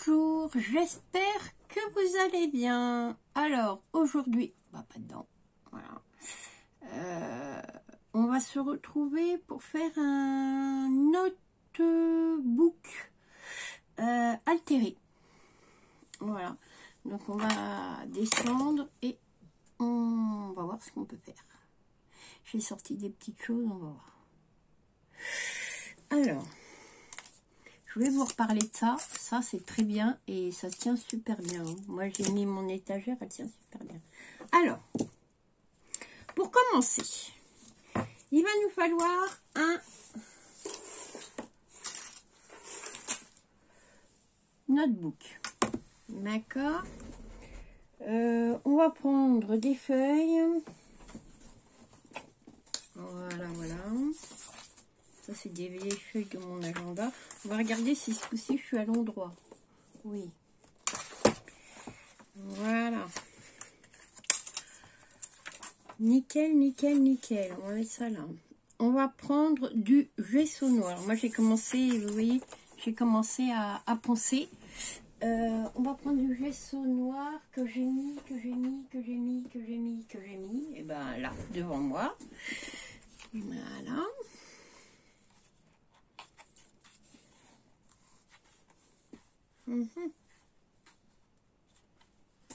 Bonjour, j'espère que vous allez bien. Alors, aujourd'hui, pas dedans, voilà. On va se retrouver pour faire un notebook altéré. Voilà, donc on va descendre et on va voir ce qu'on peut faire. J'ai sorti des petites choses, on va voir. Alors, je vais vous reparler de ça. Ça, c'est très bien et ça tient super bien. Moi, j'ai mis mon étagère, elle tient super bien. Alors, pour commencer, il va nous falloir un notebook. D'accord. On va prendre des feuilles. Voilà, voilà. Ça, c'est des vieilles feuilles de mon agenda. On va regarder si ce coup-ci, je suis à l'endroit. Oui. Voilà. Nickel, nickel, nickel. On va mettre ça là. On va prendre du gesso noir. Moi, j'ai commencé, vous voyez, j'ai commencé à poncer. On va prendre du gesso noir que j'ai mis. Et ben là, devant moi. Voilà. Il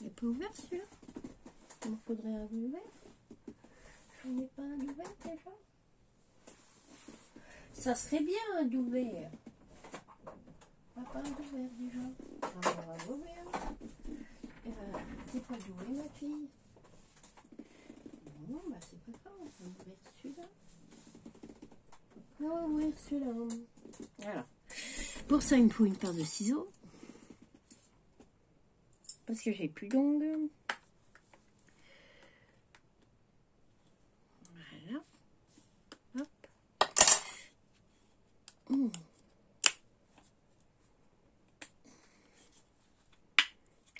n'est pas ouvert celui-là. Il me faudrait un ouvert. J'en ai pas un ouvert déjà. Ça serait bien un ouvert. Pas un ouvert déjà. On va ouvert. Eh ben, t'es pas douée ma fille. Non, bah c'est pas grave, on va ouvrir celui-là. On va ouvrir celui-là. Voilà. Pour ça, il me faut une paire de ciseaux. Parce que j'ai plus d'ongles. Voilà. Hop.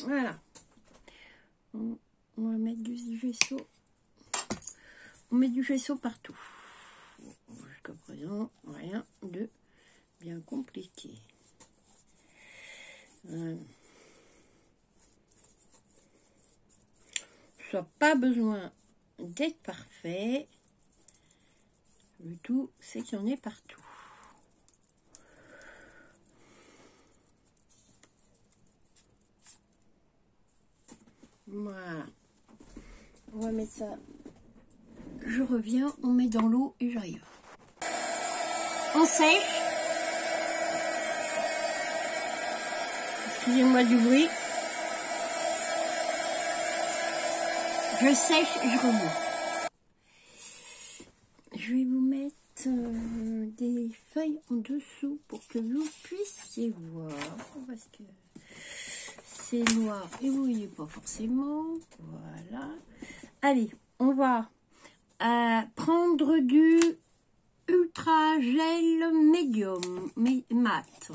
Voilà. On va mettre du gesso. On met du gesso partout. Jusqu'à présent, rien de bien compliqué. Ça n'a pas besoin d'être parfait. Le tout, c'est qu'il y en ait partout. Voilà. On va mettre ça. Je reviens, on met dans l'eau et j'arrive. On sèche. Excusez-moi du bruit. Je sèche et je remonte. Je vais vous mettre des feuilles en dessous pour que vous puissiez voir. Parce que c'est noir et vous voyez pas forcément. Voilà. Allez, on va prendre du ultra gel médium mat.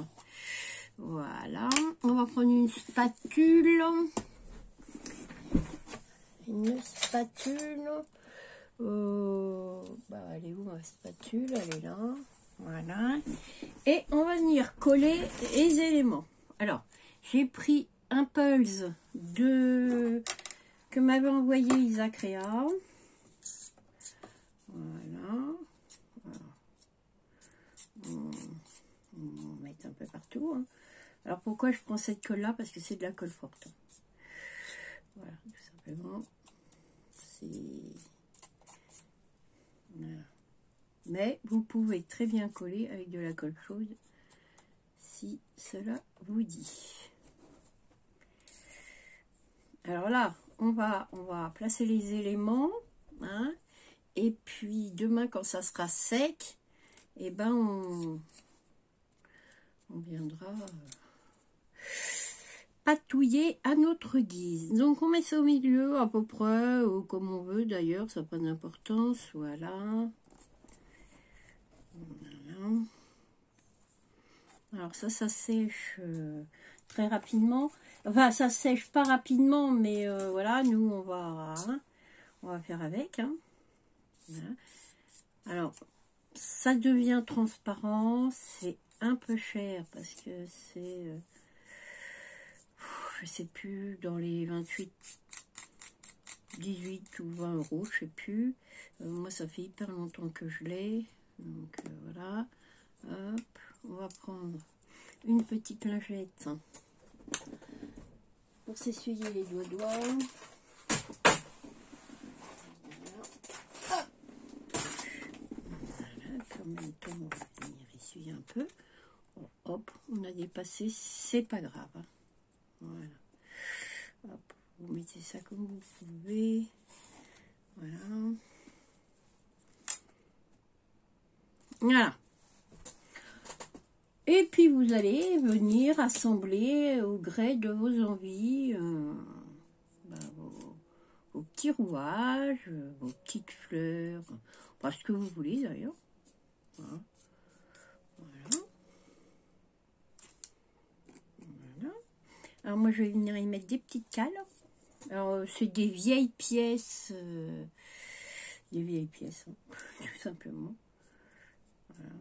Voilà. On va prendre une spatule. Elle est où ma spatule? Elle est là. Voilà. Et on va venir coller les éléments. Alors, j'ai pris un pulse que m'avait envoyé Isaac Réa. Voilà. On va mettre un peu partout. Hein. Alors, pourquoi je prends cette colle-là? Parce que c'est de la colle forte. Voilà, tout simplement. Voilà. Mais vous pouvez très bien coller avec de la colle chaude si cela vous dit. Alors là, on va placer les éléments, hein, et puis demain quand ça sera sec, et ben on viendra patouiller à notre guise. Donc on met ça au milieu à peu près, ou comme on veut d'ailleurs, ça n'a pas d'importance. Voilà. Voilà. Alors ça sèche très rapidement. Enfin, ça sèche pas rapidement, mais voilà, nous on va faire avec. Hein. Voilà. Alors, ça devient transparent, c'est un peu cher parce que c'est je sais plus, dans les 28, 18 ou 20 euros, je sais plus. Moi, ça fait hyper longtemps que je l'ai. Donc, voilà. Hop, on va prendre une petite lingette pour s'essuyer les doigts. Voilà. En même temps, on va venir essuyer un peu. Bon, hop, on a dépassé, c'est pas grave. Hein. Voilà. Hop, vous mettez ça comme vous pouvez. Voilà. Voilà. Et puis vous allez venir assembler au gré de vos envies vos petits rouages, vos petites fleurs, pas ce que vous voulez d'ailleurs. Voilà. Voilà. Voilà. Alors moi je vais venir y mettre des petites cales. Alors c'est des vieilles pièces, hein, tout simplement. Voilà.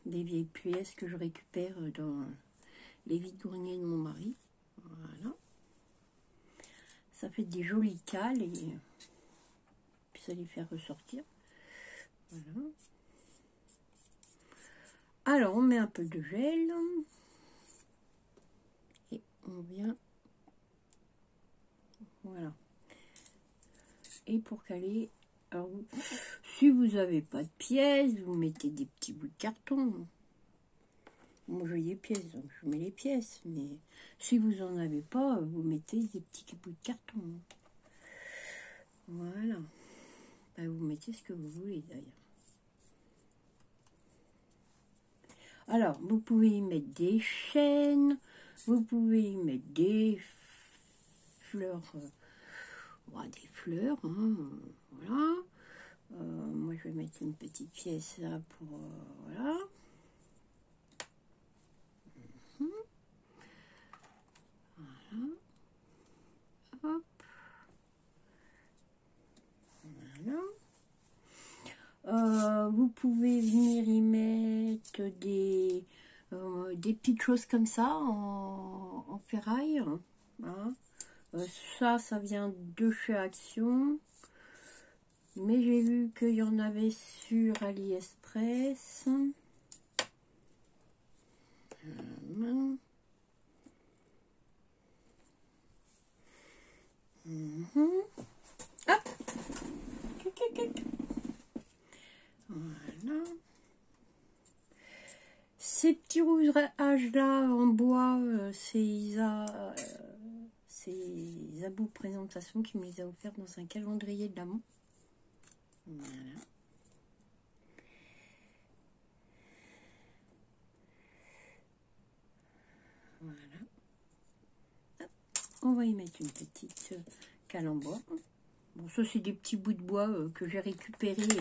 Des vieilles pièces que je récupère dans les vides-greniers de mon mari. Voilà. Ça fait des jolies cales et puis ça les fait ressortir. Voilà. Alors on met un peu de gel et on vient, voilà. Et pour caler, alors, si vous n'avez pas de pièces, vous mettez des petits bouts de carton. Moi j'ai des pièces, donc je mets les pièces, mais si vous n'en avez pas, vous mettez des petits bouts de carton. Voilà. Ben, vous mettez ce que vous voulez d'ailleurs. Alors, vous pouvez y mettre des chaînes, vous pouvez y mettre des fleurs, hein, voilà. Moi, je vais mettre une petite pièce là pour, voilà. Voilà. Hop. Voilà. Vous pouvez venir y mettre des petites choses comme ça en ferraille. Hein. Ça vient de chez Action. Mais j'ai vu qu'il y en avait sur AliExpress. Hop. Voilà. Ces petits rouages là en bois, c'est Zabou Présentation qui me les a offerts dans un calendrier de l'amont. Voilà. Voilà. Hop. On va y mettre une petite cale en bois. Bon, ça c'est des petits bouts de bois que j'ai récupérés.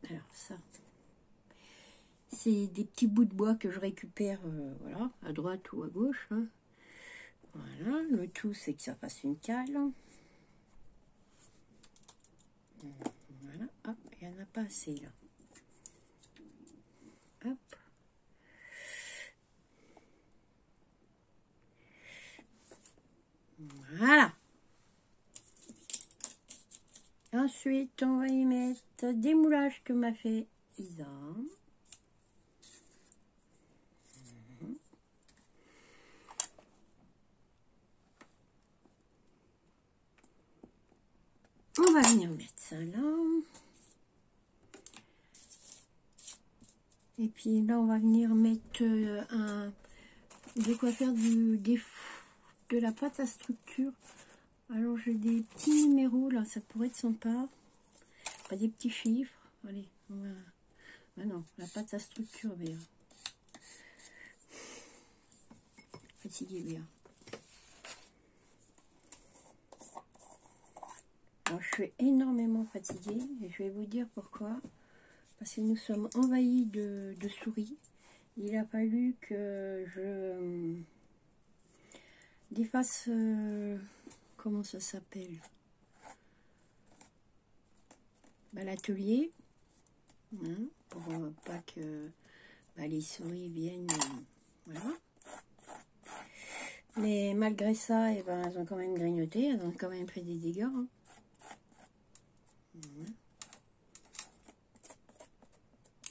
Alors ça, c'est des petits bouts de bois que je récupère, voilà, à droite ou à gauche. Hein. Voilà, le tout c'est que ça fasse une cale. Voilà, hop, il n'y en a pas assez là. Hop. Voilà. Ensuite, on va y mettre des moulages que m'a fait Isa. On va venir mettre ça là. Et puis là, on va venir mettre de quoi faire de la pâte à structure. Alors, j'ai des petits numéros là, ça pourrait être sympa. Pas des petits chiffres. Allez, on va... Ah non, la pâte à structure, bien. Fatigué, bien. Alors, je suis énormément fatiguée et je vais vous dire pourquoi. Parce que nous sommes envahis de souris. Il a fallu que je défasse, comment ça s'appelle, l'atelier, hein, pour pas que les souris viennent, voilà. Mais malgré ça, eh ben, elles ont quand même grignoté, elles ont quand même pris des dégâts. Hein.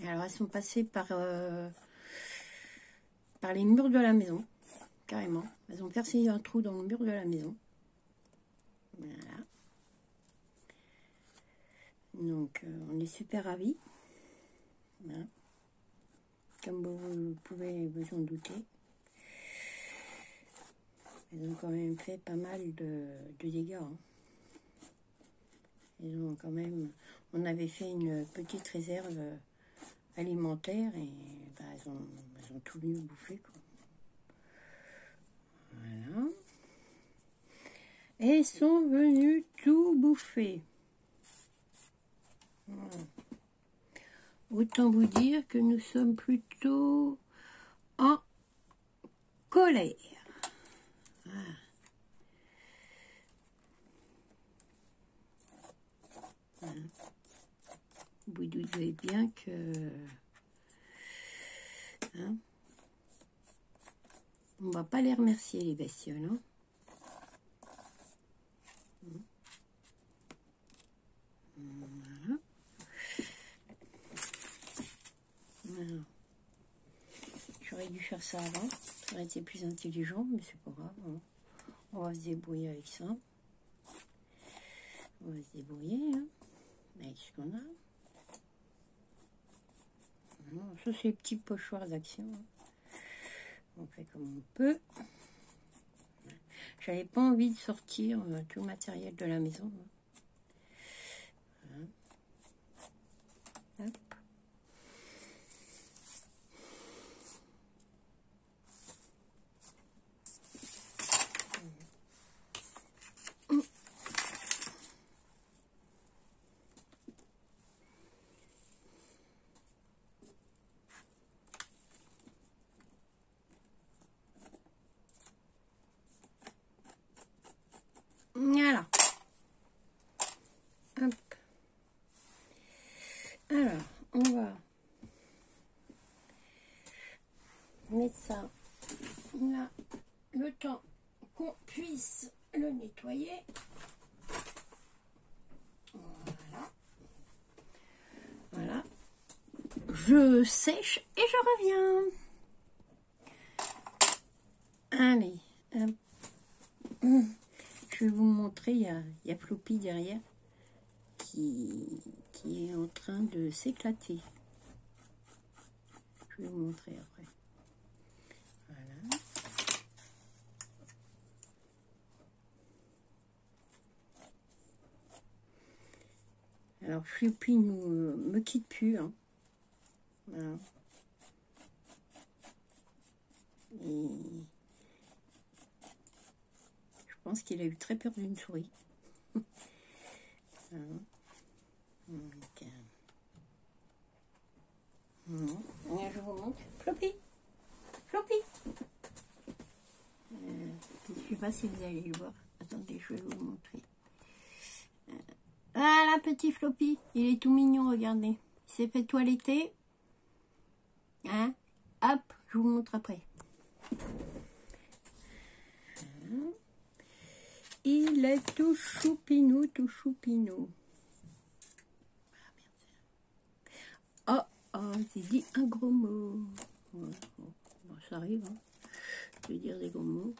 Alors, elles sont passées par les murs de la maison, carrément. Elles ont percé un trou dans le mur de la maison. Voilà. Donc, on est super ravis. Voilà. Comme vous pouvez vous en douter. Elles ont quand même fait pas mal de dégâts. Hein. Elles ont quand même... On avait fait une petite réserve alimentaire et bah, elles ont tout venu bouffer. Quoi. Voilà. Et sont venues tout bouffer. Voilà. Autant vous dire que nous sommes plutôt en colère. Voilà. Voilà. Vous doutez bien que hein, on va pas les remercier les bestioles. Hein. Voilà. Voilà. J'aurais dû faire ça avant, ça aurait été plus intelligent, mais c'est pas grave. Hein. On va se débrouiller avec ça. On va se débrouiller hein, avec ce qu'on a. Ça, c'est les petits pochoirs d'action. On fait comme on peut. J'avais pas envie de sortir tout le matériel de la maison. Voilà. Hop. Voilà. Hop. Alors, on va mettre ça là, le temps qu'on puisse le nettoyer. Voilà. Voilà. Je sèche et je reviens. Allez. Hop. Je vais vous montrer, il y a Floppy derrière qui est en train de s'éclater. Je vais vous montrer après. Voilà. Alors Floppy me quitte plus. Hein. Voilà. Et je pense qu'il a eu très peur d'une souris. Voilà. Donc, je vous montre. Floppy, Floppy. Je ne sais pas si vous allez le voir. Attendez, je vais vous montrer. Voilà, petit Floppy. Il est tout mignon, regardez. Il s'est fait toiletter. Hein? Hop, je vous montre après. Il est tout choupinou, tout choupinou. Oh, oh, j'ai dit un gros mot. Ouais, bon, ça arrive, hein. Je vais dire des gros mots.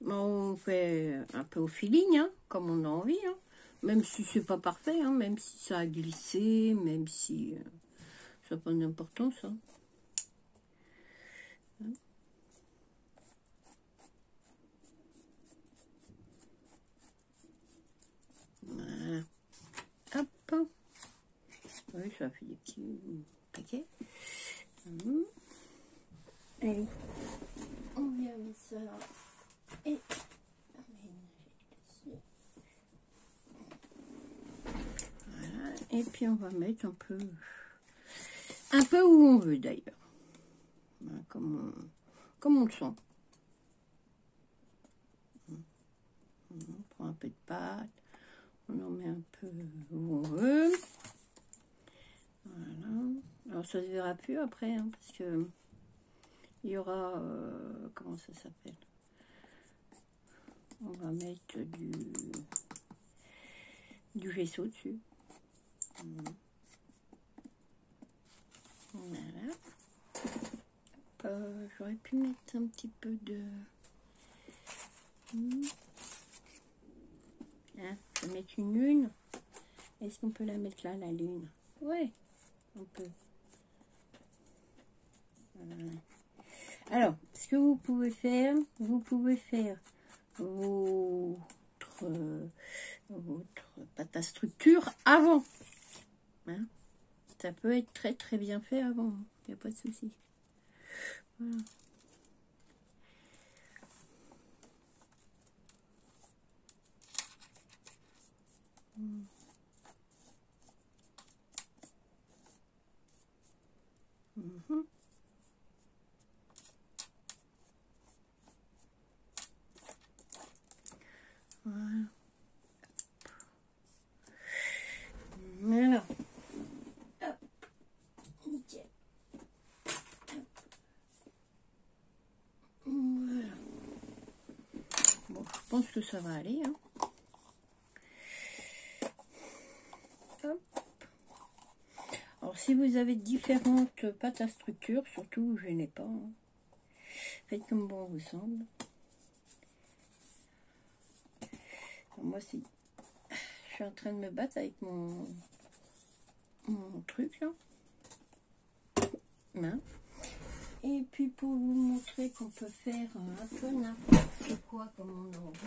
On fait un peu au feeling, hein, comme on a envie, hein. Même si c'est pas parfait, hein, même si ça a glissé, même si ça n'a pas d'importance. Hein. Voilà. Hop. Oui, ça fait des petits paquets. Allez, on vient mettre ça là. Et voilà. Et puis on va mettre un peu où on veut d'ailleurs. Voilà, comme on le sent. On prend un peu de pâte, On en met un peu où on veut. Voilà. Alors ça se verra plus après, hein, parce que il y aura, comment ça s'appelle? On va mettre du vaisseau dessus. Voilà. J'aurais pu mettre un petit peu de... Hein, je vais mettre une lune. Est-ce qu'on peut la mettre là, la lune? Ouais, on peut. Voilà. Alors, ce que vous pouvez faire votre pâte à structure avant. Hein, ça peut être très très bien fait avant. Il n'y a pas de souci. Voilà. Voilà. Voilà. Hop. Nickel. Voilà. Bon, je pense que ça va aller. Hein. Hop. Alors, si vous avez différentes pâtes à structure, surtout, je n'ai pas. Hein. Faites comme bon vous semble. Alors, moi, si je suis en train de me battre avec mon truc là. Hein. Et puis pour vous montrer qu'on peut faire un peu n'importe quoi comme on a envie,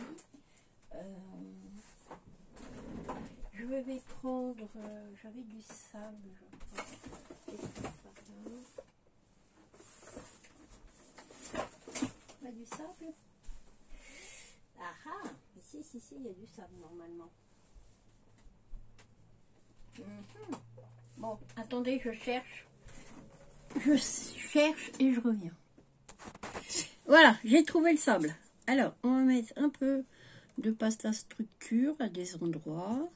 je vais prendre, j'avais du sable, je crois. Pas du sable? Ah ah, si, il y a du sable normalement. Bon, attendez, je cherche et je reviens. Voilà, j'ai trouvé le sable. Alors, on va mettre un peu de pâte à structure à des endroits.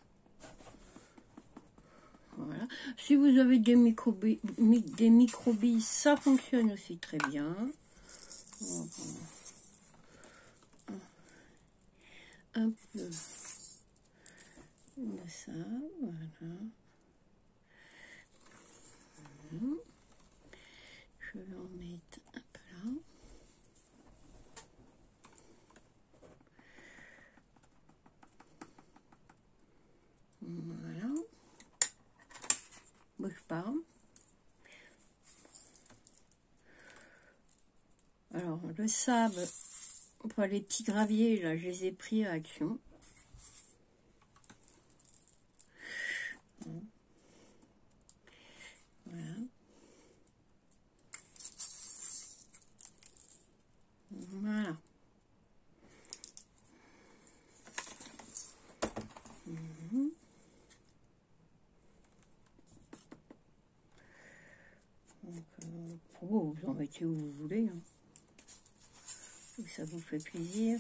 Voilà. Si vous avez des microbilles, ça fonctionne aussi très bien. Un peu de ça, voilà. Je vais en mettre un peu là. Voilà. Bouge pas. Alors, le sable, pour les petits graviers, là, je les ai pris à Action. Voilà. Voilà. Donc, vous en mettez où vous voulez. Hein. Ça vous fait plaisir.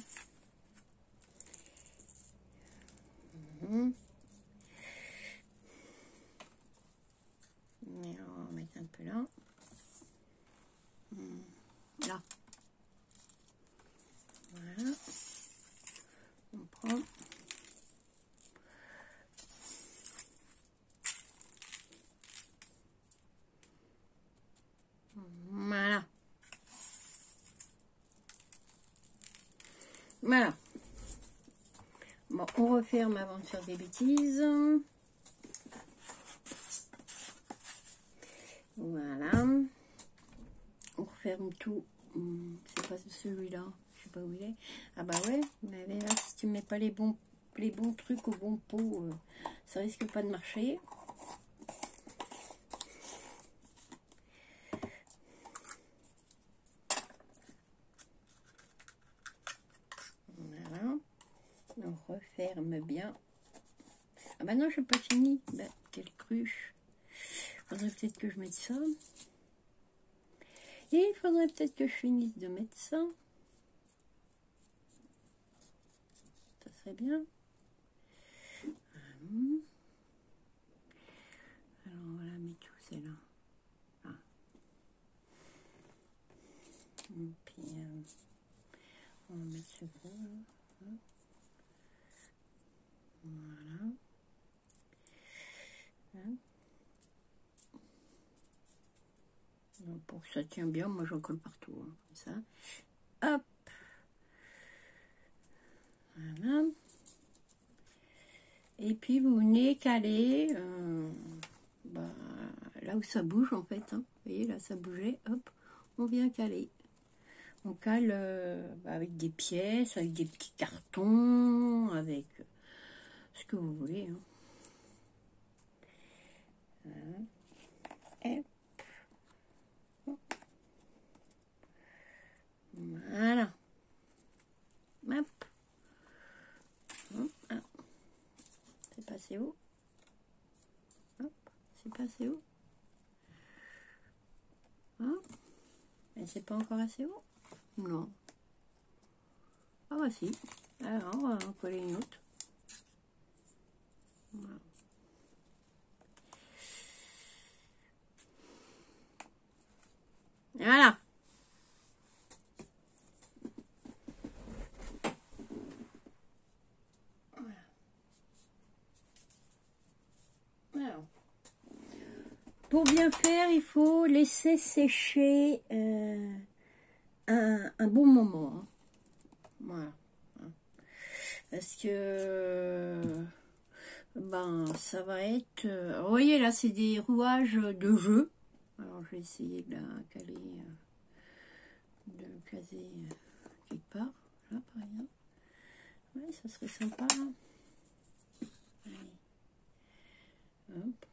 Mais on va mettre un peu là. Là. Voilà. On prend. Voilà. Voilà. Bon, on referme avant de faire des bêtises. Voilà. On referme tout. C'est pas celui-là. Je sais pas où il est. Ah bah ouais, mais là, si tu mets pas les bons trucs au bon pot, ça risque pas de marcher. Voilà. On referme bien. Ah bah non, je n'ai pas fini. Bah, quelle cruche. Faudrait peut-être que je mette ça. Et il faudrait peut-être que je finisse de mettre ça. Ça serait bien. Alors on va la mettre où celle-là? Ah. Et puis on va mettre ce gros là. Voilà. Donc, pour que ça tient bien, moi je colle partout, hein, comme ça. Hop. Voilà. Et puis vous venez caler là où ça bouge en fait. Hein. Vous voyez, là ça bougeait. Hop, on vient caler. On cale avec des pièces, avec des petits cartons, avec ce que vous voulez. Hein. Voilà. Et voilà. Hop. C'est passé où? Hop. C'est passé où? Hop. Et c'est pas encore assez haut? Non. Ah bah si. Alors on va en coller une autre. Voilà. Voilà. Alors, pour bien faire, il faut laisser sécher un bon moment. Hein. Voilà. Parce que ça va être... vous voyez, là, c'est des rouages de jeu. Alors, je vais essayer de la caler, de le caser quelque part. Là, par exemple. Oui, ça serait sympa. Hein. Allez. Hop.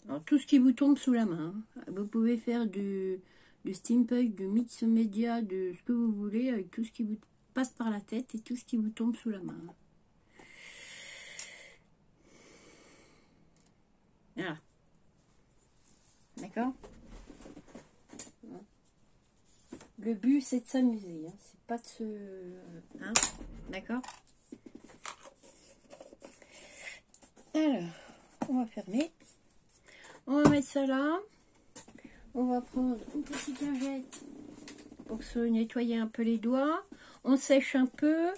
Alors, tout ce qui vous tombe sous la main. Hein. Vous pouvez faire du steampunk, du mix média, de ce que vous voulez, avec tout ce qui vous passe par la tête et tout ce qui vous tombe sous la main. Voilà. D'accord? Le but, c'est de s'amuser. Hein. C'est pas de se... Hein? D'accord? Alors, on va fermer. On va mettre ça là. On va prendre une petite lingette pour se nettoyer un peu les doigts. On sèche un peu.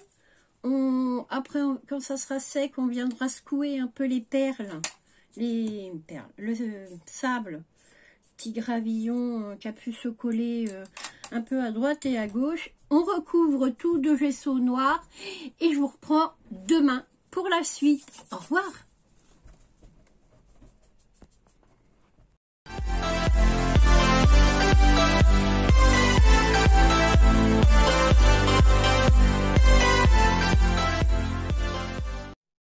Après, quand ça sera sec, on viendra secouer un peu les perles. Le sable. Petit gravillon qui a pu se coller un peu à droite et à gauche. On recouvre tout de gesso noir. Et je vous reprends demain pour la suite. Au revoir.